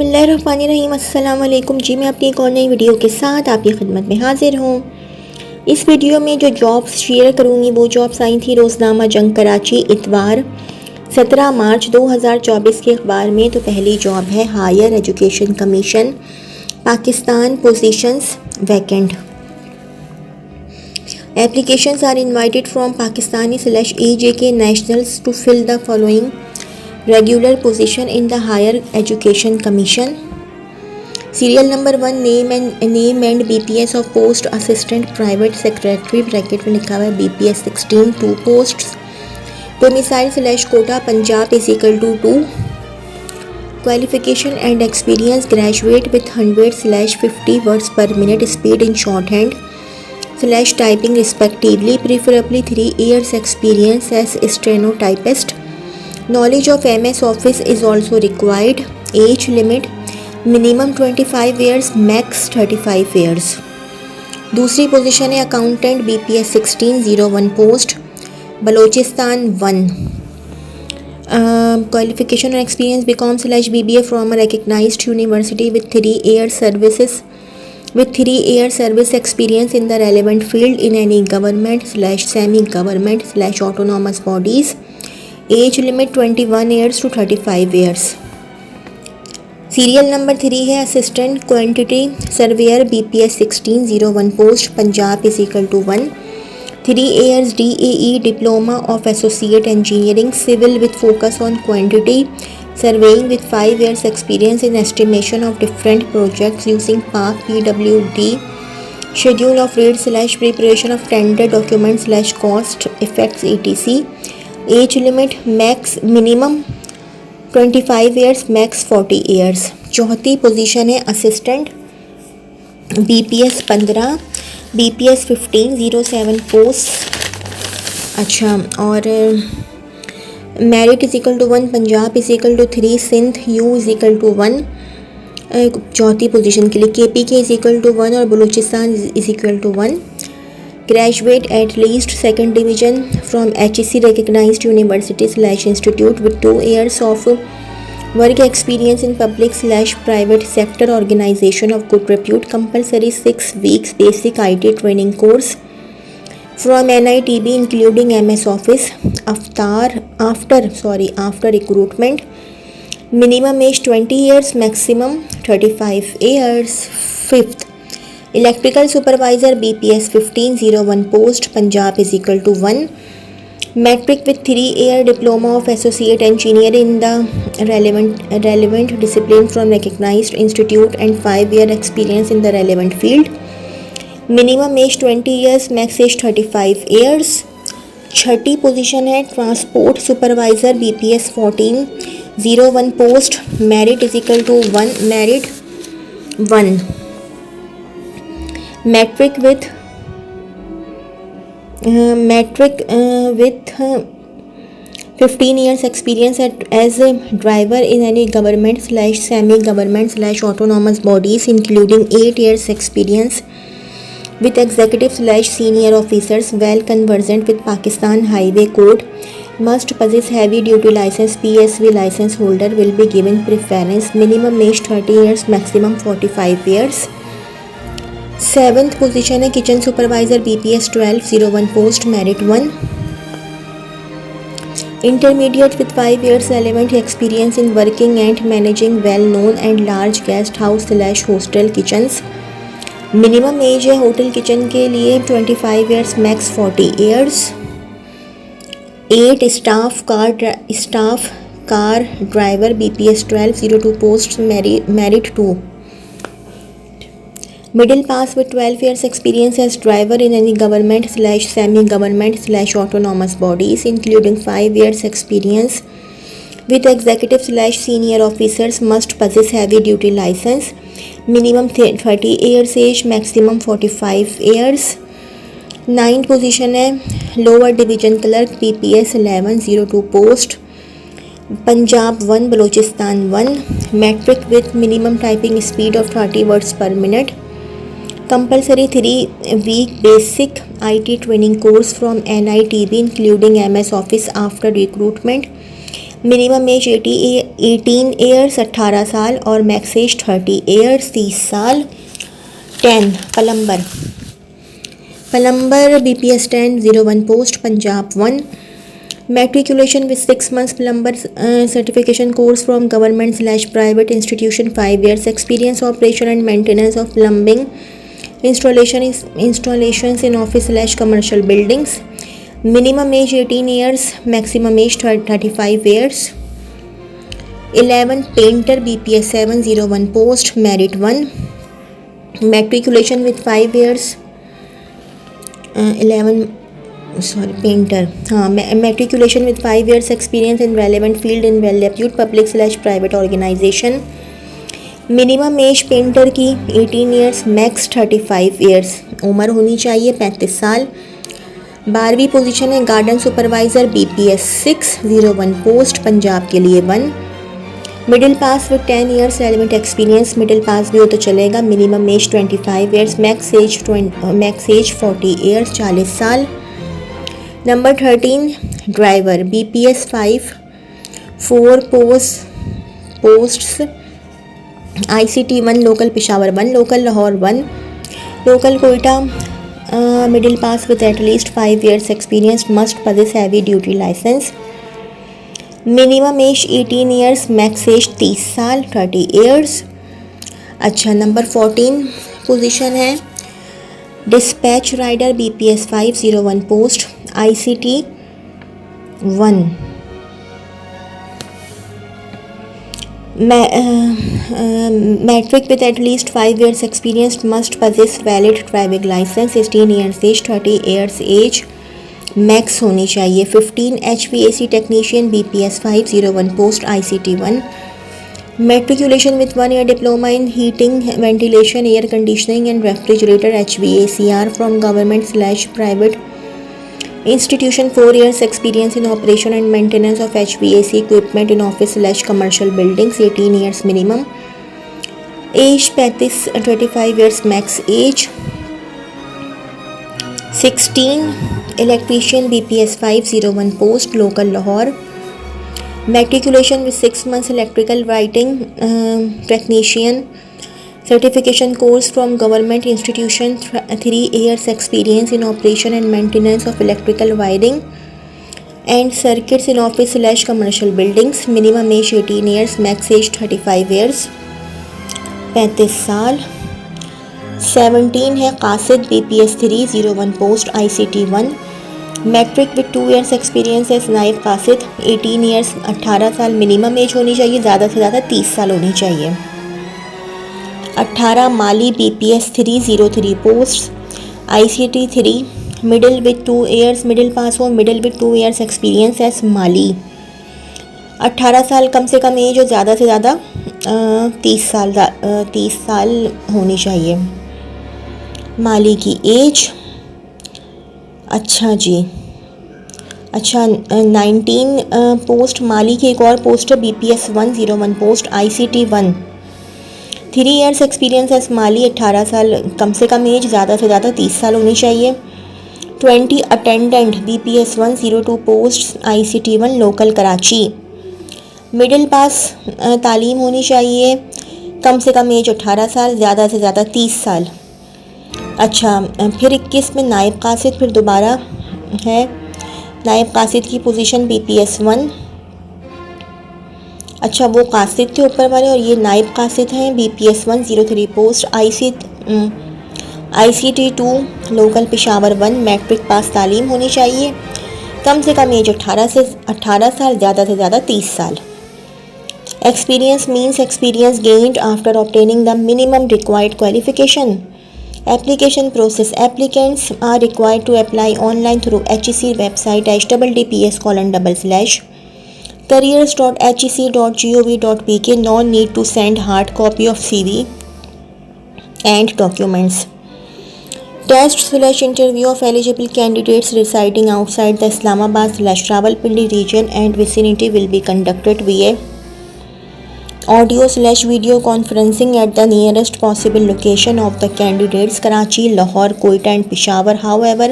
बिस्मिल्लाहिर्रहमानिर्रहीम। अस्सलाम वालेकुम जी। मैं अपनी एक और नई वीडियो के साथ आपकी खिदमत में हाजिर हूँ। इस वीडियो में जो जॉब्स शेयर करूँगी वो जॉब्स आई थी रोज़नामा जंग कराची इतवार 17 मार्च 2024 के अखबार में। तो पहली जॉब है higher education commission Pakistan, positions vacant. Applications are invited from Pakistani/EJK nationals to fill the following regular position in the Higher Education Commission. Serial number 1 name and BPS of post assistant private secretary bracket में लिखा हुआ है BPS 16 2 posts. Domicile/quota Punjab is equal to 2. Qualification and experience graduate with 100/50 words per minute speed in shorthand / typing respectively, preferably 3 years experience as stenotypist. Knowledge of MS Office is also required. Age limit minimum 25 years, max 35 years. दूसरी position है accountant BPS 1601 post Balochistan 1. Qualification and experience BCom/BBA from a recognized university with 3 year service experience in the relevant field in any government/semi-government/autonomous bodies. Age limit 21 years to 35 years. Serial number 3 है assistant quantity surveyor BPS 1601 post Punjab is equal to 1. 3 years DAE diploma of associate engineering civil with focus on quantity surveying with 5 years experience in estimation of different projects using PARC PWD schedule of read/preparation of tender documents/cost effects etc. Age limit max minimum 25 years, max 40 years. चौथी position है assistant BPS 15 BPS 1507 post. अच्छा, और merit is equal to 1, Punjab is equal to 3, Sindh U is equal to 1 चौथी position के लिए. KPK is equal to 1 और Balochistan is equal to 1. Graduate at least second division from HEC recognized university/institute with 2 years of work experience in public/private sector organization of good repute. Compulsory 6 weeks basic IT training course from NITB including MS Office. After recruitment minimum age 20 years, maximum 35 years. 5th Electrical Supervisor BPS 1501 post Punjab is equal to 1. Metric with 3 year diploma of associate engineer in the relevant discipline from recognized institute and 5 year experience in the relevant field. Minimum age 20 years, max age 35 years. छठी position है transport supervisor BPS 1401 post merit is equal to 1. Merit 1. Metric with 15 years experience as a driver in any government/semi-government/autonomous bodies including 8 years experience with executive/senior officers. Well conversant with Pakistan Highway Code. Must possess heavy duty license. PSV license holder will be given preference. Minimum age 30 years, maximum 45 years. 7th position है kitchen supervisor BPS 1201 post merit 1. Intermediate with 5 years relevant experience in working and managing well known and large guest house/hostel kitchens. Minimum age है hotel kitchen के लिए 25 years, max 40 years. 8 staff car driver BPS 1202 post merit 2. Middle pass with 12 years experience as driver in any government/semi-government/autonomous bodies including 5 years experience with executive/senior officers. Must possess heavy duty license. Minimum 30 years age, maximum 45 years. 9th position है lower division clerk BPS 1102 post Punjab 1 Balochistan 1. Metric with minimum typing speed of 30 words per minute. Compulsory 3-week basic IT training course from NITB including MS Office. After recruitment minimum age 18 years 18 साल और max as 30 years 30 साल। 10 plumber BPS 10 01 post Punjab 1। Matriculation with 6 months plumber certification course from government/private institution, 5 years experience operation and maintenance of plumbing installations in office/commercial buildings. Minimum age 18 years, maximum age 35 years. 11 painter BPS 701 post merit 1. Matriculation with 5 years. 11 painter, हाँ, matriculation with 5 years experience in relevant field in well-reputed public/private organization. Minimum age painter की 18 years, max 35 years, उम्र होनी चाहिए 35 साल। 12वीं position है garden supervisor BPS 601 post Punjab के लिए 1। Middle pass with 10 years relevant experience, middle pass भी हो तो चलेगा। Minimum age 25 years, max age 40 years 40 साल। Number 13 driver BPS 5 4 posts ICT 1 local Peshawar 1, local Lahore 1, local Quetta. Middle pass with at least 5 years experience, must possess heavy duty licence. Minimum age 18 years, max as 30 साल 30 years. अच्छा, number 14 position है dispatch rider BPS 501 post ICT 1। Matric with at least 5 years experience, must possess valid driving licence, 16 years age 30 years age, max होनी चाहिए। 15 HVAC technician BPS 501 post ICT 1। Matriculation with 1 year diploma in heating, ventilation, air conditioning and refrigerator HVACR from government/private institution, 4 years experience in operation and maintenance of HVAC equipment in office/commercial buildings, 18 years minimum. Age 25 years max age. 16 electrician BPS 501 post local Lahore. Matriculation with 6 months electrical writing technician certification course from government institution, 3 years experience in operation and maintenance of electrical wiring and circuits in office/commercial buildings. Minimum age 18 years, max age 35 years 35 साल। 17 है कासिद BPS 301 post ICT 1। Matric with 2 years experience है नाइब कासिद, 18 years 18 साल। Minimum age होनी चाहिए ज़्यादा से ज़्यादा 30 साल होनी चाहिए। 18 माली BPS 303 post ICT 3। Middle with 2 years, middle pass हो, middle with 2 years experience as माली। 18 साल कम से कम एज और ज़्यादा से ज़्यादा 30 साल होनी चाहिए माली की एज। अच्छा जी, अच्छा 19 पोस्ट माली की एक और पोस्ट है BPS 101 post ICT 1। 3 years experience है माली, 18 साल कम से कम एज, ज़्यादा से ज़्यादा 30 साल होनी चाहिए। 20 attendant BPS 102 post ICT 1 local Karachi. Middle pass तालीम होनी चाहिए, कम से कम एज 18 साल, ज़्यादा से ज़्यादा 30 साल। अच्छा, फिर 21 में नायब कासिद, फिर दोबारा है नायब कासिद की पोजीशन BPS 1। अच्छा, वो कासिद थे ऊपर वाले और ये नायब कासिद हैं BPS 103 post ICT 2 local Peshawar 1। Matric pass तालीम होनी चाहिए, कम से कम एज 18 साल, ज़्यादा से ज़्यादा 30 साल। Experience means experience gained after obtaining the minimum required qualification. Application process: applicants are required to apply online through HEC website https://careers.hec.gov.pk. No need to send hard copy of CV and documents. Test/interview of eligible candidates residing outside the Islamabad/Rawalpindi region and vicinity will be conducted via audio/video conferencing at the nearest possible location of the candidates, Karachi, Lahore, Quetta and Peshawar. However,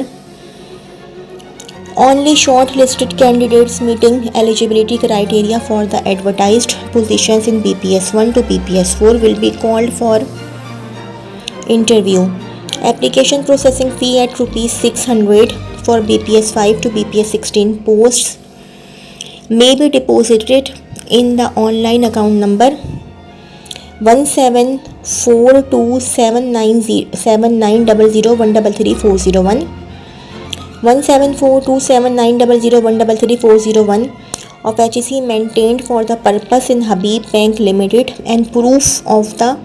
Only shortlisted candidates meeting eligibility criteria for the advertised positions in BPS 1 to BPS 4 will be called for interview. Application processing fee at rupees 600 for BPS 5 to BPS 16 posts may be deposited in the online account number 17427900133401 17427900133401 of HEC maintained for the purpose in Habib Bank Limited, and proof of the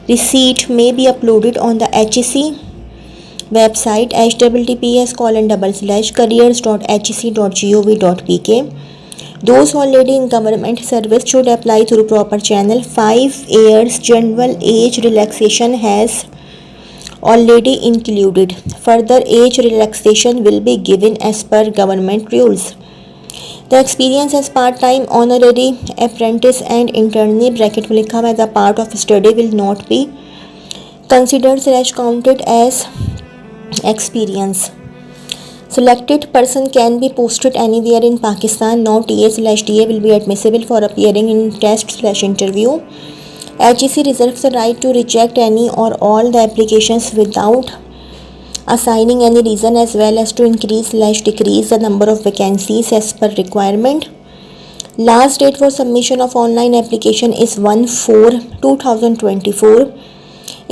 receipt may be uploaded on the HEC website https://careers.hec.gov.pk. Those already in government service should apply through proper channel. 5 years general age relaxation has already included. Further age relaxation will be given as per government rules. The experience as part-time, honorary, apprentice and internee bracket में लिखा हुआ as a part of study will not be considered/counted as experience. Selected person can be posted anywhere in Pakistan. No TA/TA will be admissible for appearing in test/interview. HEC reserves the right to reject any or all the applications without assigning any reason, as well as to increase/decrease the number of vacancies as per requirement. Last date for submission of online application is 1/4/2024.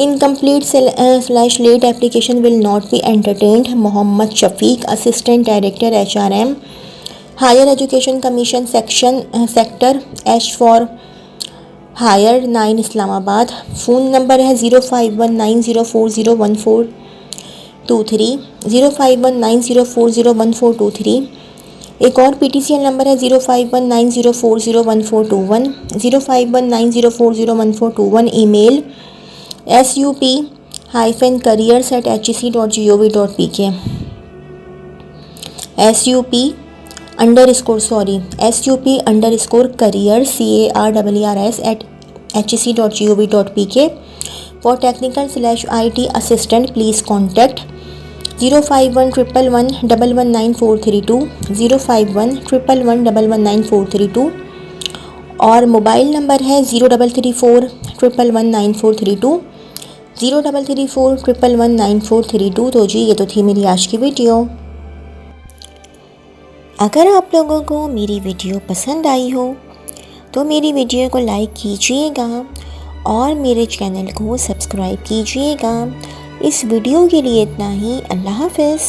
Incomplete/late application will not be entertained. Mohammad Shafiq, Assistant Director HRM, Higher Education Commission Sector H for Higher 9 Islamabad. Phone number है 0519040143 0519040143. एक और PTCL number है 0519040141 0519040141. Email sup-careers@hec.gov.pk sup_careers CARERS@hec.gov.pk. For technical/IT assistant, please contact 05111119432 05111119432 और mobile number है 0334119432 0334119432. तो जी ये तो थी मेरी आज की वीडियो. अगर आप लोगों को मेरी वीडियो पसंद आई हो तो मेरी वीडियो को लाइक कीजिएगा और मेरे चैनल को सब्सक्राइब कीजिएगा. इस वीडियो के लिए इतना ही. अल्लाह हाफ़िज़.